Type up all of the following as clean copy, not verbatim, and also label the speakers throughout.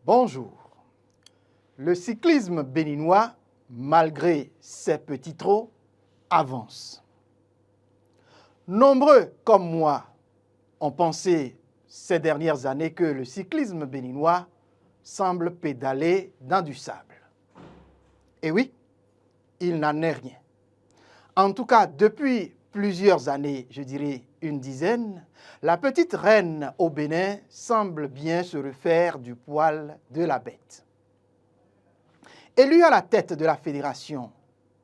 Speaker 1: Bonjour. Le cyclisme béninois, malgré ses petits trous, avance. Nombreux comme moi ont pensé ces dernières années que le cyclisme béninois semble pédaler dans du sable. Et oui, il n'en est rien. En tout cas, depuis plusieurs années, je dirais une dizaine, la petite reine au Bénin semble bien se refaire du poil de la bête. Élu à la tête de la fédération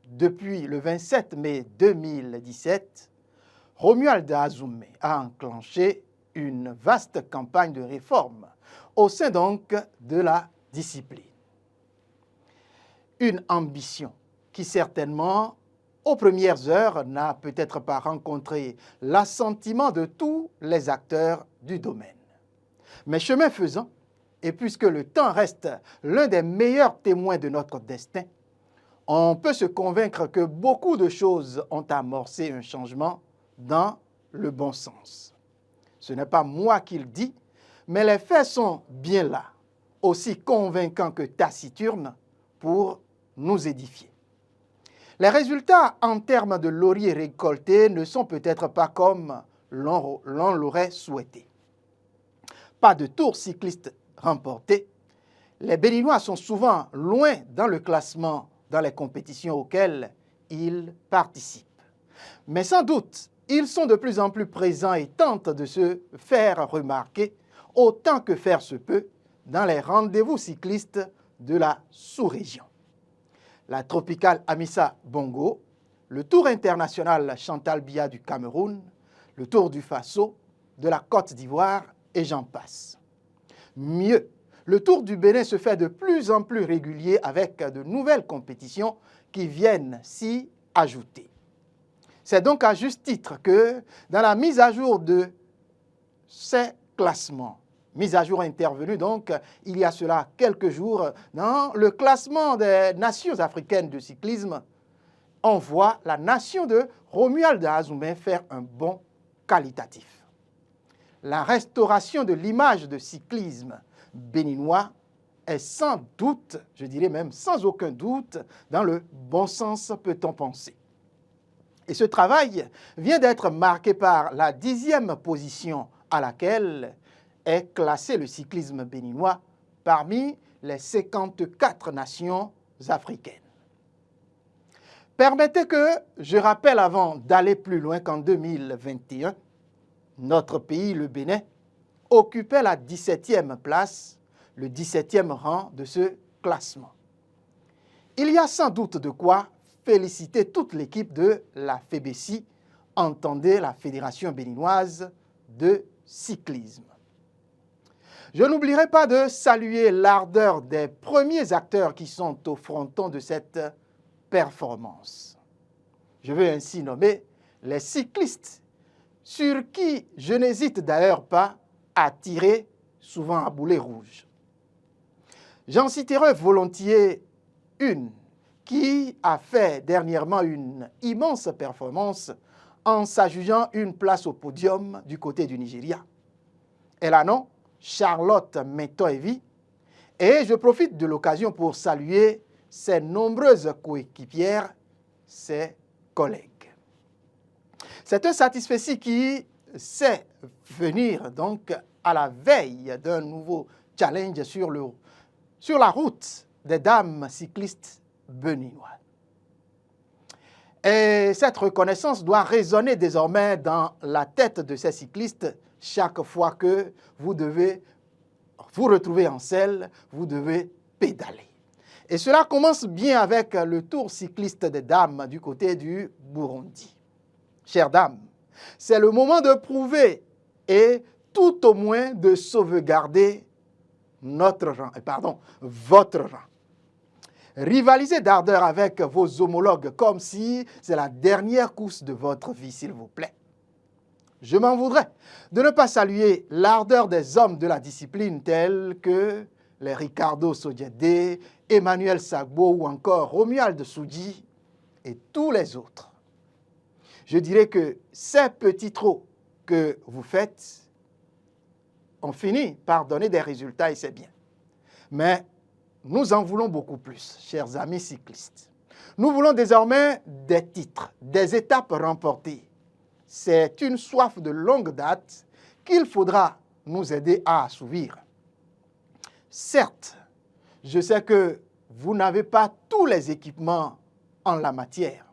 Speaker 1: depuis le 27 mai 2017, Romuald Azoumé a enclenché une vaste campagne de réforme au sein donc de la discipline. Une ambition qui certainement, aux premières heures, n'a peut-être pas rencontré l'assentiment de tous les acteurs du domaine. Mais chemin faisant, et puisque le temps reste l'un des meilleurs témoins de notre destin, on peut se convaincre que beaucoup de choses ont amorcé un changement dans le bon sens. Ce n'est pas moi qui le dis, mais les faits sont bien là, aussi convaincants que taciturnes pour nous édifier. Les résultats en termes de lauriers récoltés ne sont peut-être pas comme l'on l'aurait souhaité. Pas de tour cycliste remporté. Les Béninois sont souvent loin dans le classement dans les compétitions auxquelles ils participent. Mais sans doute, ils sont de plus en plus présents et tentent de se faire remarquer autant que faire se peut dans les rendez-vous cyclistes de la sous-région. La tropicale Amissa Bongo, le Tour international Chantal Biya du Cameroun, le Tour du Faso, de la Côte d'Ivoire et j'en passe. Mieux, le Tour du Bénin se fait de plus en plus régulier avec de nouvelles compétitions qui viennent s'y ajouter. C'est donc à juste titre que dans la mise à jour de ces classements, mise à jour intervenue donc il y a cela quelques jours dans le classement des nations africaines de cyclisme, on voit la nation de Romuald Azoumé faire un bond qualitatif. La restauration de l'image de cyclisme béninois est sans doute, je dirais même sans aucun doute, dans le bon sens peut-on penser. Et ce travail vient d'être marqué par la 10e position à laquelle est classé le cyclisme béninois parmi les 54 nations africaines. Permettez que je rappelle avant d'aller plus loin qu'en 2021, notre pays, le Bénin, occupait la 17e place, le 17e rang de ce classement. Il y a sans doute de quoi féliciter toute l'équipe de la FEBECI, entendez la Fédération béninoise de cyclisme. Je n'oublierai pas de saluer l'ardeur des premiers acteurs qui sont au fronton de cette performance. Je veux ainsi nommer les cyclistes, sur qui je n'hésite d'ailleurs pas à tirer, souvent à boulet rouge. J'en citerai volontiers une qui a fait dernièrement une immense performance en s'adjugeant une place au podium du côté du Nigeria. Elle a nom Charlotte Mentoevi et je profite de l'occasion pour saluer ses nombreuses coéquipières, ses collègues. C'est un satisfecit qui sait venir donc à la veille d'un nouveau challenge sur la route des dames cyclistes béninoises. Et cette reconnaissance doit résonner désormais dans la tête de ces cyclistes chaque fois que vous devez vous retrouver en selle, vous devez pédaler. Et cela commence bien avec le tour cycliste des dames du côté du Burundi. Chères dames, c'est le moment de prouver et tout au moins de sauvegarder votre rang. Rivalisez d'ardeur avec vos homologues comme si c'est la dernière course de votre vie, s'il vous plaît. Je m'en voudrais de ne pas saluer l'ardeur des hommes de la discipline tels que les Ricardo Sodiedé, Emmanuel Sagbo ou encore Romuald Soudi et tous les autres. Je dirais que ces petits trous que vous faites ont fini par donner des résultats et c'est bien. Mais nous en voulons beaucoup plus, chers amis cyclistes. Nous voulons désormais des titres, des étapes remportées. C'est une soif de longue date qu'il faudra nous aider à assouvir. Certes, je sais que vous n'avez pas tous les équipements en la matière,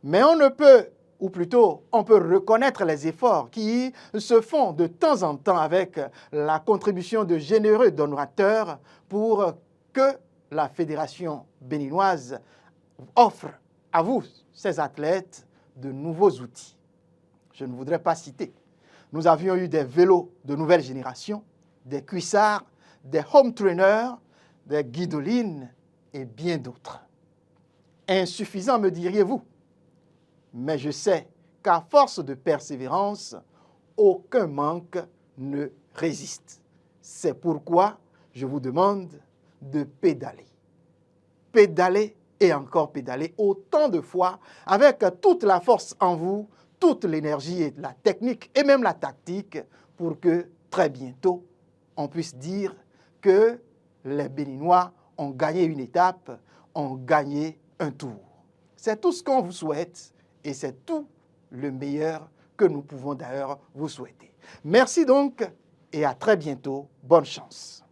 Speaker 1: mais on ne peut, ou plutôt on peut reconnaître les efforts qui se font de temps en temps avec la contribution de généreux donateurs pour que la Fédération béninoise offre à vous, ces athlètes, de nouveaux outils. Je ne voudrais pas citer. Nous avions eu des vélos de nouvelle génération, des cuissards, des home trainers, des guidolines et bien d'autres. Insuffisant, me diriez-vous. Mais je sais qu'à force de persévérance, aucun manque ne résiste. C'est pourquoi je vous demande de pédaler. Pédaler et encore pédaler autant de fois avec toute la force en vous, toute l'énergie et la technique et même la tactique pour que très bientôt on puisse dire que les Béninois ont gagné une étape, ont gagné un tour. C'est tout ce qu'on vous souhaite et c'est tout le meilleur que nous pouvons d'ailleurs vous souhaiter. Merci donc et à très bientôt. Bonne chance.